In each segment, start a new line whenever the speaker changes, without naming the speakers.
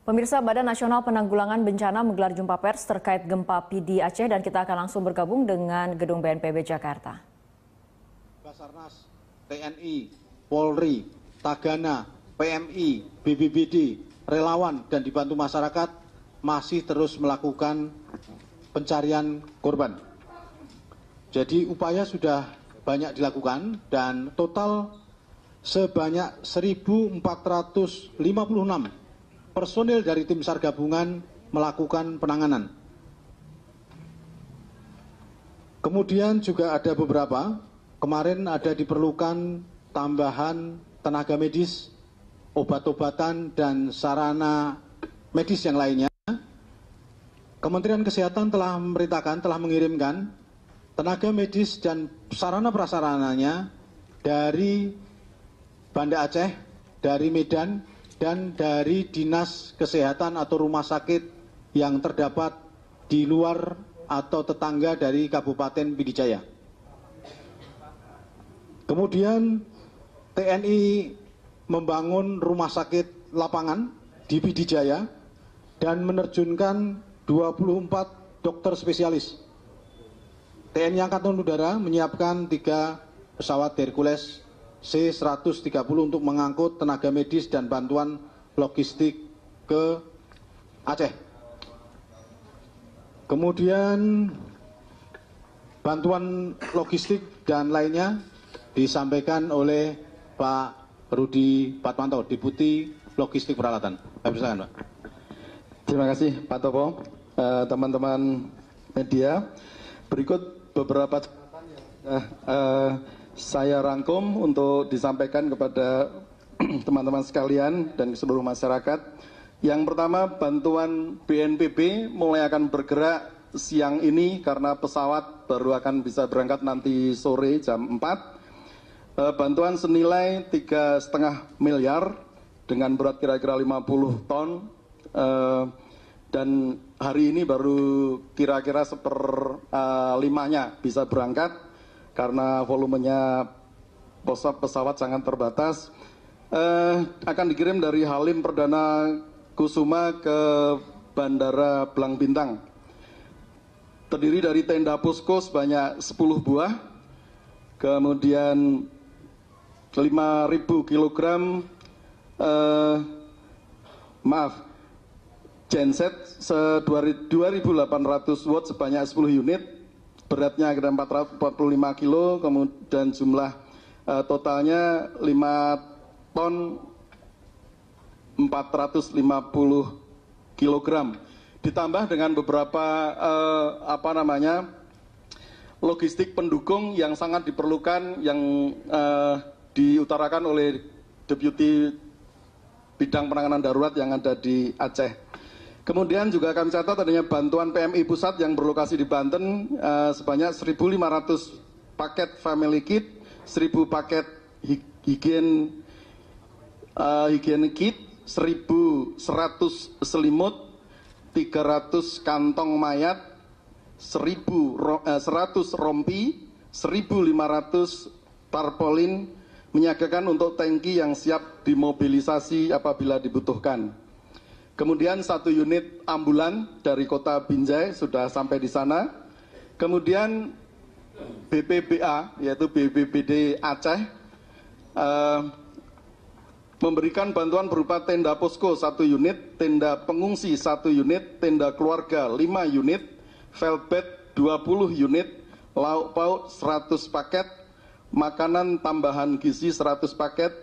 Pemirsa, Badan Nasional Penanggulangan Bencana menggelar jumpa pers terkait gempa PD Aceh dan kita akan langsung bergabung dengan Gedung BNPB Jakarta.
Basarnas, TNI, Polri, Tagana, PMI, BBBD, relawan dan dibantu masyarakat masih terus melakukan pencarian korban. Jadi upaya sudah banyak dilakukan dan total sebanyak 1.456 personil dari tim SAR gabungan melakukan penanganan. Kemudian juga ada beberapa, kemarin ada diperlukan tambahan tenaga medis, obat-obatan dan sarana medis yang lainnya. Kementerian Kesehatan telah memerintahkan, telah mengirimkan tenaga medis dan sarana prasarananya dari Banda Aceh, dari Medan, dan dari dinas kesehatan atau rumah sakit yang terdapat di luar atau tetangga dari Kabupaten Pidijaya. Kemudian TNI membangun rumah sakit lapangan di Pidijaya dan menerjunkan 24 dokter spesialis. TNI Angkatan Udara menyiapkan 3 pesawat Hercules C-130 untuk mengangkut tenaga medis dan bantuan logistik ke Aceh. Kemudian bantuan logistik dan lainnya disampaikan oleh Pak Rudi Patmanto, Deputi Logistik Peralatan. Silakan, Pak.
Terima kasih Pak Topo. Teman-teman media, berikut beberapa catatan yang saya rangkum untuk disampaikan kepada teman-teman sekalian dan seluruh masyarakat. Yang pertama, bantuan BNPB mulai akan bergerak siang ini karena pesawat baru akan bisa berangkat nanti sore jam 4. Bantuan senilai 3,5 miliar dengan berat kira-kira 50 ton. Dan hari ini baru kira-kira 1/5-nya bisa berangkat karena volumenya pesawat sangat terbatas. Akan dikirim dari Halim Perdana Kusuma ke Bandara Blang Bintang. Terdiri dari tenda posko sebanyak 10 buah, kemudian 5.000 kilogram genset 2.800 watt sebanyak 10 unit, beratnya kira 445 kilo, kemudian jumlah totalnya 5 ton 450 kilogram. Ditambah dengan beberapa logistik pendukung yang sangat diperlukan yang diutarakan oleh Deputi Bidang Penanganan Darurat yang ada di Aceh. Kemudian juga kami catat adanya bantuan PMI Pusat yang berlokasi di Banten sebanyak 1.500 paket family kit, 1.000 paket higien kit, 1.100 selimut, 300 kantong mayat, 100 rompi, 1.500 tarpolin menyiagakan untuk tangki yang siap dimobilisasi apabila dibutuhkan. Kemudian 1 unit ambulan dari kota Binjai sudah sampai di sana. Kemudian BPBA, yaitu BPBD Aceh, memberikan bantuan berupa tenda posko 1 unit, tenda pengungsi 1 unit, tenda keluarga 5 unit, velbed 20 unit, lauk pauk 100 paket, makanan tambahan gizi 100 paket.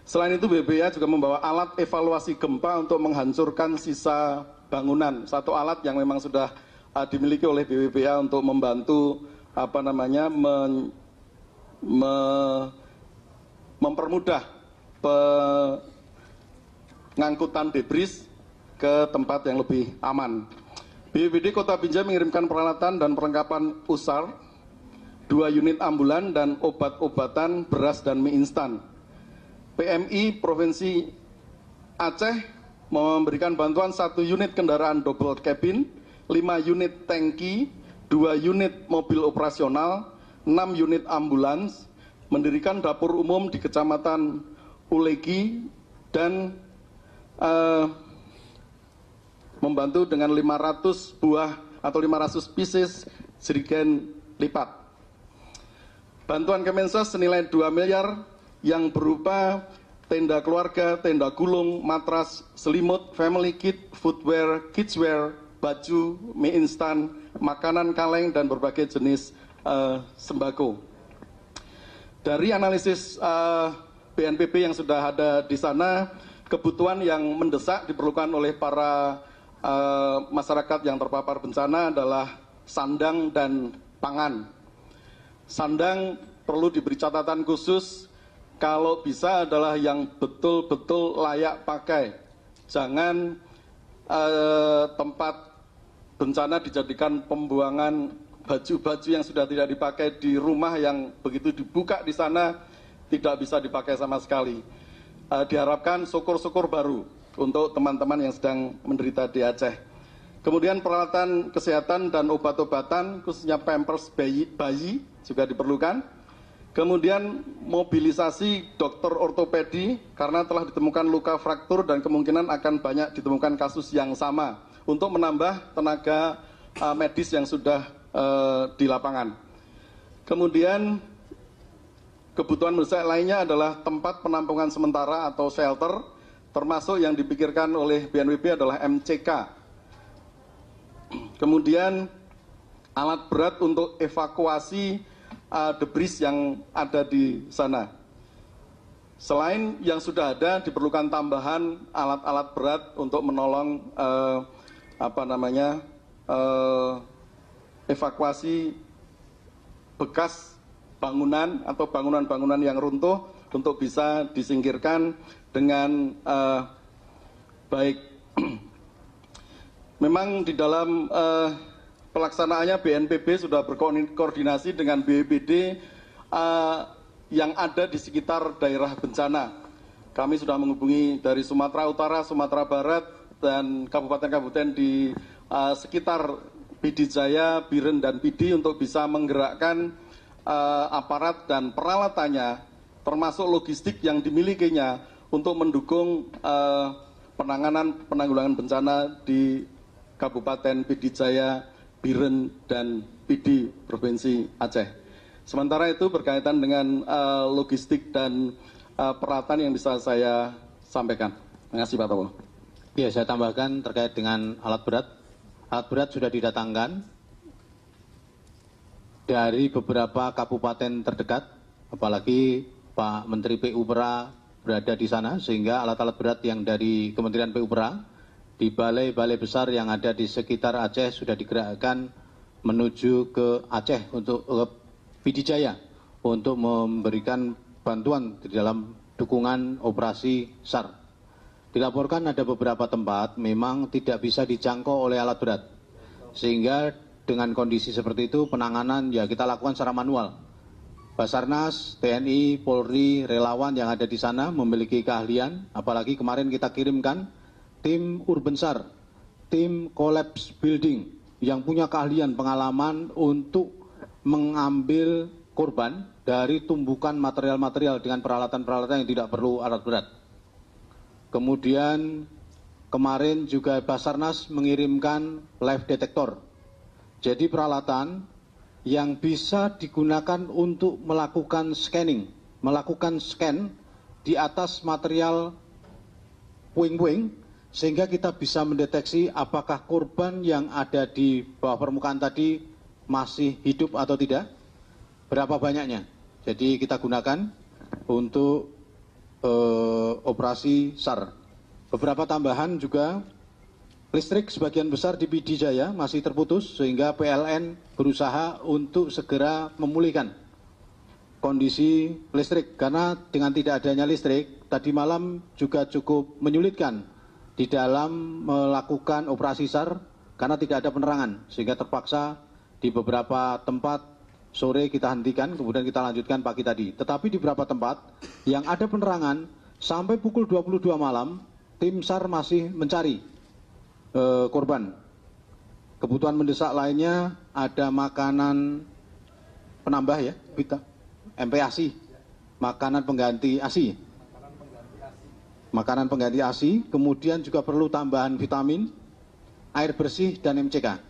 Selain itu BPBA juga membawa alat evaluasi gempa untuk menghancurkan sisa bangunan. 1 alat yang memang sudah dimiliki oleh BPBA untuk membantu mempermudah pengangkutan debris ke tempat yang lebih aman. BPBD Kota Binjai mengirimkan peralatan dan perlengkapan USAR, 2 unit ambulan dan obat-obatan, beras dan mie instan. PMI Provinsi Aceh memberikan bantuan 1 unit kendaraan double cabin, 5 unit tangki, 2 unit mobil operasional, 6 unit ambulans, mendirikan dapur umum di Kecamatan Ulegi dan membantu dengan 500 buah atau 500 pieces jerigen lipat. Bantuan Kemensos senilai 2 miliar yang berupa tenda keluarga, tenda gulung, matras, selimut, family kit, footwear, kidswear, baju, mie instan, makanan kaleng, dan berbagai jenis sembako. Dari analisis BNPB yang sudah ada di sana, kebutuhan yang mendesak diperlukan oleh para masyarakat yang terpapar bencana adalah sandang dan pangan. Sandang perlu diberi catatan khusus, kalau bisa adalah yang betul-betul layak pakai. Jangan tempat bencana dijadikan pembuangan baju-baju yang sudah tidak dipakai di rumah, yang begitu dibuka di sana tidak bisa dipakai sama sekali. Diharapkan syukur-syukur baru untuk teman-teman yang sedang menderita di Aceh. Kemudian peralatan kesehatan dan obat-obatan, khususnya pampers bayi juga diperlukan. Kemudian mobilisasi dokter ortopedi karena telah ditemukan luka fraktur dan kemungkinan akan banyak ditemukan kasus yang sama untuk menambah tenaga medis yang sudah di lapangan. Kemudian kebutuhan mendesak lainnya adalah tempat penampungan sementara atau shelter, termasuk yang dipikirkan oleh BNPB adalah MCK. Kemudian alat berat untuk evakuasi debris yang ada di sana. Selain yang sudah ada, diperlukan tambahan alat-alat berat untuk menolong evakuasi bekas bangunan atau bangunan-bangunan yang runtuh untuk bisa disingkirkan dengan baik. Memang di dalam pelaksanaannya BNPB sudah berkoordinasi dengan BPBD yang ada di sekitar daerah bencana. Kami sudah menghubungi dari Sumatera Utara, Sumatera Barat, dan kabupaten-kabupaten di sekitar PD Jaya, Biren, dan PD untuk bisa menggerakkan aparat dan peralatannya, termasuk logistik yang dimilikinya untuk mendukung penanggulangan bencana di Kabupaten PD Jaya, Biren, dan PD Provinsi Aceh. Sementara itu berkaitan dengan logistik dan peralatan yang bisa saya sampaikan. Terima kasih Pak Towo.
Ya, saya tambahkan terkait dengan alat berat. Alat berat sudah didatangkan dari beberapa kabupaten terdekat, apalagi Pak Menteri PUPera berada di sana, sehingga alat-alat berat yang dari Kementerian PUPera di balai-balai besar yang ada di sekitar Aceh sudah digerakkan menuju ke Aceh untuk PD Jaya untuk memberikan bantuan di dalam dukungan operasi SAR. Dilaporkan ada beberapa tempat memang tidak bisa dijangkau oleh alat berat, sehingga dengan kondisi seperti itu penanganan ya kita lakukan secara manual. Basarnas, TNI, Polri, relawan yang ada di sana memiliki keahlian, apalagi kemarin kita kirimkan tim Urban SAR, tim Collapse Building yang punya keahlian pengalaman untuk mengambil korban dari tumbukan material-material dengan peralatan-peralatan yang tidak perlu alat berat. Kemudian kemarin juga Basarnas mengirimkan live detector. Jadi peralatan yang bisa digunakan untuk melakukan scanning, melakukan scan di atas material puing-puing, sehingga kita bisa mendeteksi apakah korban yang ada di bawah permukaan tadi masih hidup atau tidak, berapa banyaknya. Jadi kita gunakan untuk operasi SAR. Beberapa tambahan juga, listrik sebagian besar di PD Jaya masih terputus, sehingga PLN berusaha untuk segera memulihkan kondisi listrik. Karena dengan tidak adanya listrik, tadi malam juga cukup menyulitkan di dalam melakukan operasi SAR karena tidak ada penerangan, sehingga terpaksa di beberapa tempat sore kita hentikan, kemudian kita lanjutkan pagi tadi. Tetapi di beberapa tempat yang ada penerangan, sampai pukul 22 malam, tim SAR masih mencari korban. Kebutuhan mendesak lainnya ada makanan penambah ya, MPASI, makanan pengganti ASI. makanan pengganti ASI, kemudian juga perlu tambahan vitamin, air bersih, dan MCK.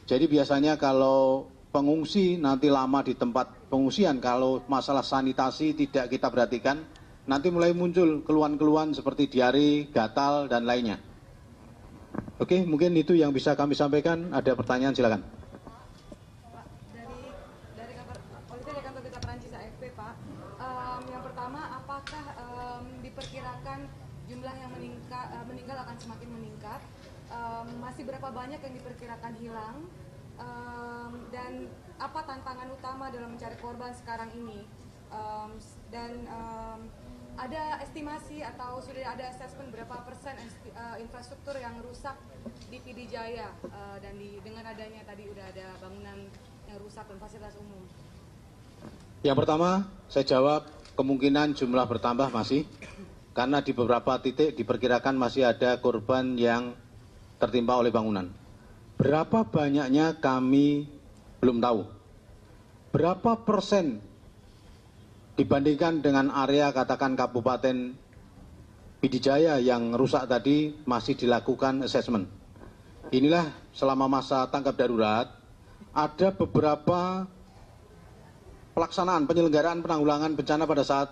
Jadi biasanya kalau pengungsi nanti lama di tempat pengungsian, kalau masalah sanitasi tidak kita perhatikan, nanti mulai muncul keluhan-keluhan seperti diare, gatal, dan lainnya. Oke, mungkin itu yang bisa kami sampaikan. Ada pertanyaan, silakan.
Pak, dari kantor berita Perancis AFP, Pak. Yang pertama, apakah diperkirakan jumlah yang meninggal akan semakin meningkat? Masih berapa banyak yang diperkirakan hilang? Dan apa tantangan utama dalam mencari korban sekarang ini? Ada estimasi atau sudah ada assessment berapa persen infrastruktur yang rusak di PD Jaya dan dengan adanya tadi udah ada bangunan yang rusak dan fasilitas umum?
Yang pertama, saya jawab kemungkinan jumlah bertambah masih, karena di beberapa titik diperkirakan masih ada korban yang tertimpa oleh bangunan. Berapa banyaknya kami belum tahu. Berapa persen dibandingkan dengan area katakan Kabupaten Pidijaya yang rusak tadi masih dilakukan assessment. Inilah selama masa tanggap darurat ada beberapa pelaksanaan penyelenggaraan penanggulangan bencana pada saat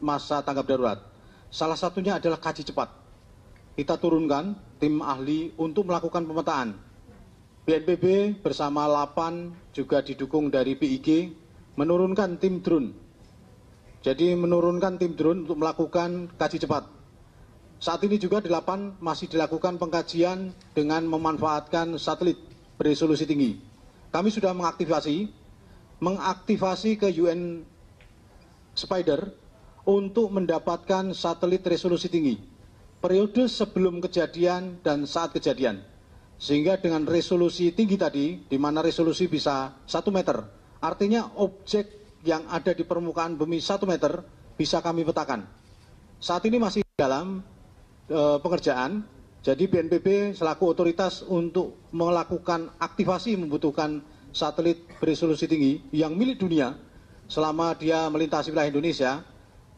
masa tanggap darurat. Salah satunya adalah kaji cepat. Kita turunkan tim ahli untuk melakukan pemetaan. BNPB bersama Lapan juga didukung dari PIG menurunkan tim drone. Jadi menurunkan tim drone untuk melakukan kaji cepat. Saat ini juga di Lapan masih dilakukan pengkajian dengan memanfaatkan satelit beresolusi tinggi. Kami sudah mengaktifasi ke UN Spider untuk mendapatkan satelit resolusi tinggi periode sebelum kejadian dan saat kejadian, sehingga dengan resolusi tinggi tadi, di mana resolusi bisa 1 meter, artinya objek yang ada di permukaan bumi 1 meter bisa kami petakan. Saat ini masih dalam pengerjaan, jadi BNPB selaku otoritas untuk melakukan aktivasi membutuhkan satelit beresolusi tinggi yang milik dunia selama dia melintasi wilayah Indonesia,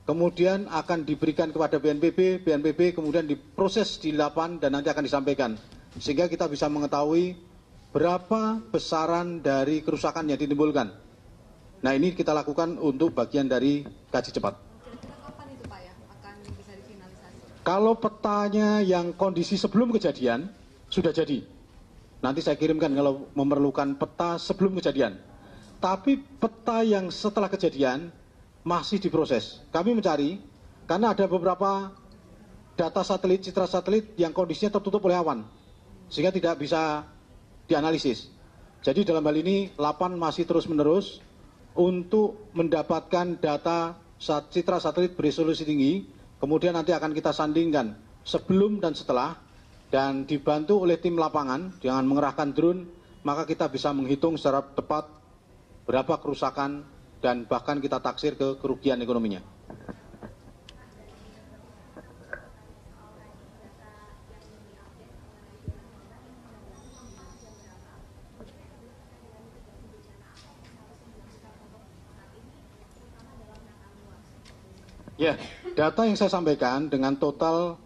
kemudian akan diberikan kepada BNPB kemudian diproses di Lapan dan nanti akan disampaikan, sehingga kita bisa mengetahui berapa besaran dari kerusakan yang ditimbulkan. Nah, ini kita lakukan untuk bagian dari kaji cepat.
Kira-kira kapan itu Pak ya akan bisa difinalisasi?
Kalau petanya yang kondisi sebelum kejadian sudah jadi, nanti saya kirimkan kalau memerlukan peta sebelum kejadian. Tapi peta yang setelah kejadian masih diproses. Kami mencari, karena ada beberapa data satelit, citra satelit yang kondisinya tertutup oleh awan, sehingga tidak bisa dianalisis. Jadi dalam hal ini, Lapan masih terus-menerus untuk mendapatkan data citra satelit beresolusi tinggi, kemudian nanti akan kita sandingkan sebelum dan setelah, dan dibantu oleh tim lapangan dengan mengerahkan drone, maka kita bisa menghitung secara tepat berapa kerusakan dan bahkan kita taksir ke kerugian ekonominya. Ya, data yang saya sampaikan dengan total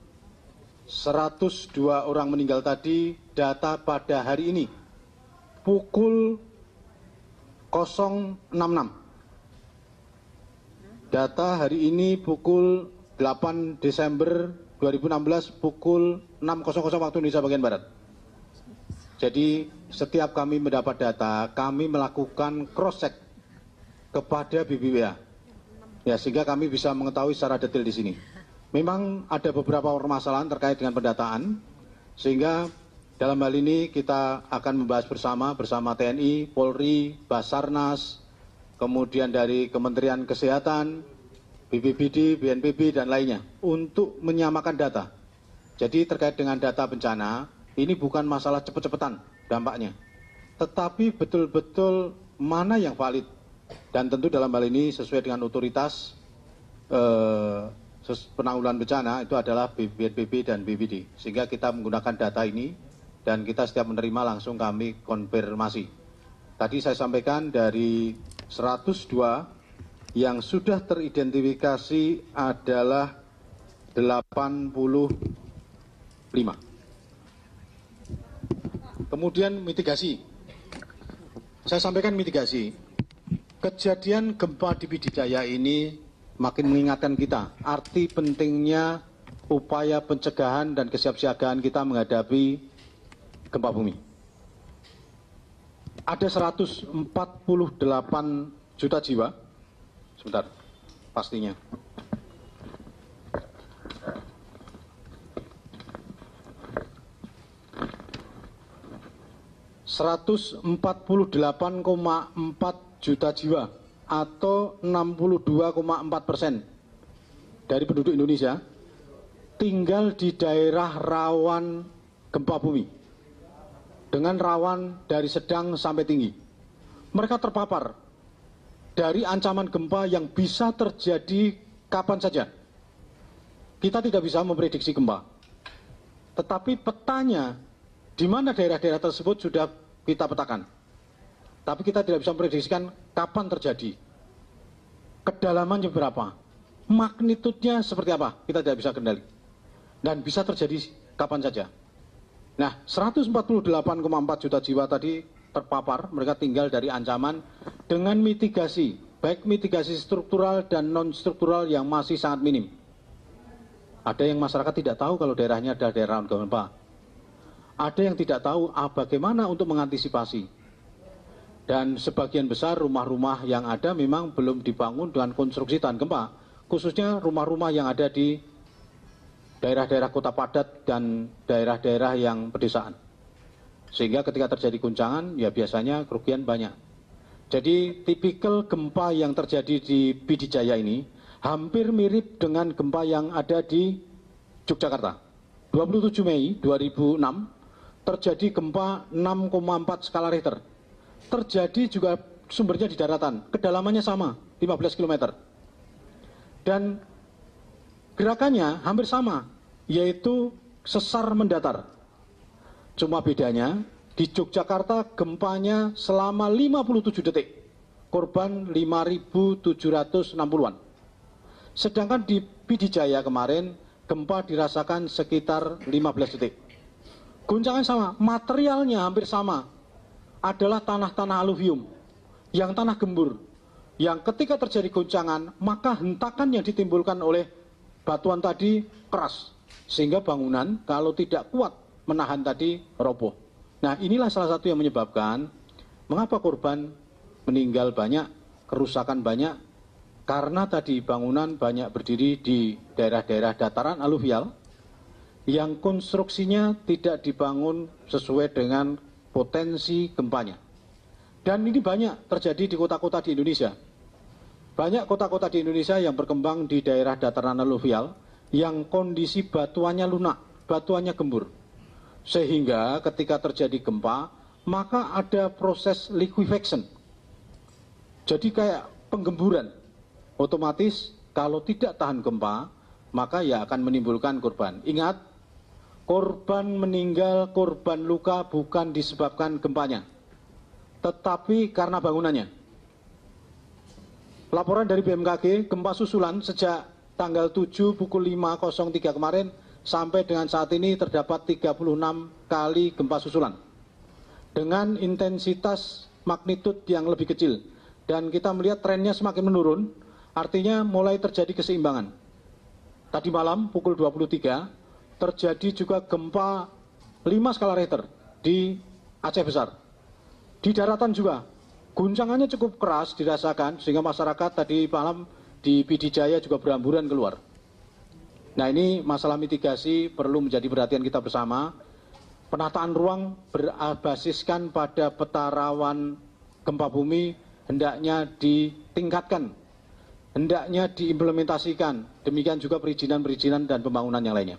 102 orang meninggal tadi, data pada hari ini pukul 066. Data hari ini pukul 8 Desember 2016 pukul 6.00 waktu Indonesia bagian Barat. Jadi setiap kami mendapat data, kami melakukan cross-check kepada BBWA. Ya, sehingga kami bisa mengetahui secara detail di sini. Memang ada beberapa permasalahan terkait dengan pendataan, sehingga dalam hal ini kita akan membahas bersama TNI, Polri, Basarnas, kemudian dari Kementerian Kesehatan, BPBD, BNPB, dan lainnya, untuk menyamakan data. Jadi terkait dengan data bencana, ini bukan masalah cepet-cepetan dampaknya, tetapi betul-betul mana yang valid. Dan tentu dalam hal ini sesuai dengan otoritas penanggulangan bencana itu adalah BNPB dan BPBD. Sehingga kita menggunakan data ini dan kita setiap menerima langsung kami konfirmasi. Tadi saya sampaikan dari 102 yang sudah teridentifikasi adalah Kemudian mitigasi. Saya sampaikan mitigasi. Kejadian gempa di Pidijaya ini makin mengingatkan kita arti pentingnya upaya pencegahan dan kesiapsiagaan kita menghadapi gempa bumi. Ada 148 juta jiwa. Sebentar, pastinya. ...148,4 juta jiwa atau 62,4% dari penduduk Indonesia tinggal di daerah rawan gempa bumi dengan rawan dari sedang sampai tinggi. Mereka terpapar dari ancaman gempa yang bisa terjadi kapan saja. Kita tidak bisa memprediksi gempa, tetapi petanya di mana daerah-daerah tersebut sudah kita petakan. Tapi kita tidak bisa memprediksikan kapan terjadi. Kedalamannya berapa, magnitudenya seperti apa, kita tidak bisa kendali. Dan bisa terjadi kapan saja. Nah, 148,4 juta jiwa tadi terpapar, mereka tinggal dari ancaman dengan mitigasi, baik mitigasi struktural dan non-struktural yang masih sangat minim. Ada yang masyarakat tidak tahu kalau daerahnya ada daerah gempa. Ada yang tidak tahu bagaimana untuk mengantisipasi. Dan sebagian besar rumah-rumah yang ada memang belum dibangun dengan konstruksi tahan gempa. Khususnya rumah-rumah yang ada di daerah-daerah kota padat dan daerah-daerah yang pedesaan. Sehingga ketika terjadi guncangan, ya biasanya kerugian banyak. Jadi tipikal gempa yang terjadi di Pidijaya ini hampir mirip dengan gempa yang ada di Yogyakarta. 27 Mei 2006 terjadi gempa 6,4 skala Richter. Terjadi juga sumbernya di daratan, kedalamannya sama, 15 km. Dan gerakannya hampir sama, yaitu sesar mendatar. Cuma bedanya, di Yogyakarta gempanya selama 57 detik, korban 5.760-an. Sedangkan di Pidijaya kemarin, gempa dirasakan sekitar 15 detik. Guncangan sama, materialnya hampir sama, adalah tanah-tanah aluvium, yang tanah gembur, yang ketika terjadi goncangan, maka hentakan yang ditimbulkan oleh batuan tadi keras, sehingga bangunan kalau tidak kuat menahan tadi roboh. Nah, inilah salah satu yang menyebabkan mengapa korban meninggal banyak, kerusakan banyak, karena tadi bangunan banyak berdiri di daerah-daerah dataran aluvial, yang konstruksinya tidak dibangun sesuai dengan potensi gempanya. Dan ini banyak terjadi di kota-kota di Indonesia. Banyak kota-kota di Indonesia yang berkembang di daerah dataran aluvial yang kondisi batuannya lunak, batuannya gembur. Sehingga ketika terjadi gempa, maka ada proses liquefaction. Jadi kayak penggemburan. Otomatis kalau tidak tahan gempa, maka ya akan menimbulkan korban. Ingat, korban meninggal, korban luka bukan disebabkan gempanya, tetapi karena bangunannya. Laporan dari BMKG, gempa susulan sejak tanggal 7 pukul 5.03 kemarin sampai dengan saat ini terdapat 36 kali gempa susulan dengan intensitas magnitud yang lebih kecil. Dan kita melihat trennya semakin menurun, artinya mulai terjadi keseimbangan. Tadi malam pukul 23 terjadi juga gempa 5 skala Richter di Aceh Besar. Di daratan juga, guncangannya cukup keras dirasakan, sehingga masyarakat tadi malam di Pidijaya juga berhamburan keluar. Nah, ini masalah mitigasi perlu menjadi perhatian kita bersama. Penataan ruang berbasiskan pada peta rawan gempa bumi hendaknya ditingkatkan, hendaknya diimplementasikan. Demikian juga perizinan-perizinan dan pembangunan yang lainnya.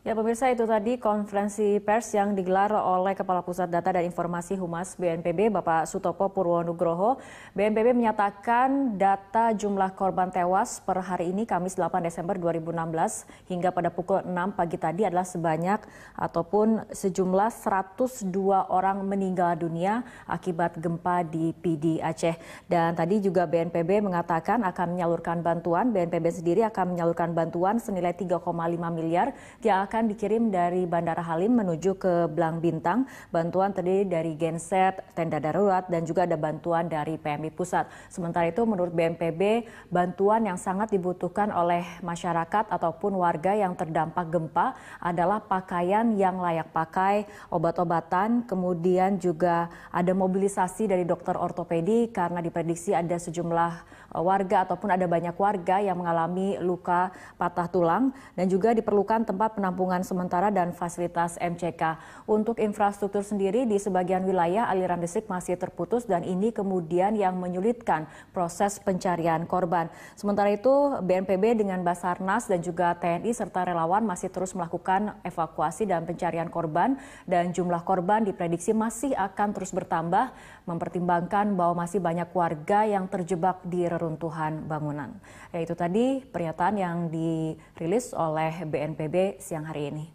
Ya, Ya pemirsa, itu tadi konferensi pers yang digelar oleh Kepala Pusat Data dan Informasi Humas BNPB Bapak Sutopo Purwonugroho. BNPB menyatakan data jumlah korban tewas per hari ini Kamis 8 Desember 2016 hingga pada pukul 6 pagi tadi adalah sebanyak ataupun sejumlah 102 orang meninggal dunia akibat gempa di PD Aceh. Dan tadi juga BNPB mengatakan akan menyalurkan bantuan, BNPB sendiri akan menyalurkan bantuan senilai 3,5 miliar yang akan dikirim dari Bandara Halim menuju ke Blang Bintang. Bantuan terdiri dari genset, tenda darurat, dan juga ada bantuan dari PMI Pusat. Sementara itu menurut BNPB, bantuan yang sangat dibutuhkan oleh masyarakat ataupun warga yang terdampak gempa adalah pakaian yang layak pakai, obat-obatan, kemudian juga ada mobilisasi dari dokter ortopedi karena diprediksi ada sejumlah warga ataupun ada banyak warga yang mengalami luka patah tulang, dan juga diperlukan tempat penampungan sementara dan fasilitas MCK. Untuk infrastruktur sendiri di sebagian wilayah aliran listrik masih terputus dan ini kemudian yang menyulitkan proses pencarian korban. Sementara itu BNPB dengan Basarnas dan juga TNI serta relawan masih terus melakukan evakuasi dan pencarian korban, dan jumlah korban diprediksi masih akan terus bertambah mempertimbangkan bahwa masih banyak warga yang terjebak di reruntuhan bangunan. Yaitu tadi pernyataan yang dirilis oleh BNPB siang hari ini.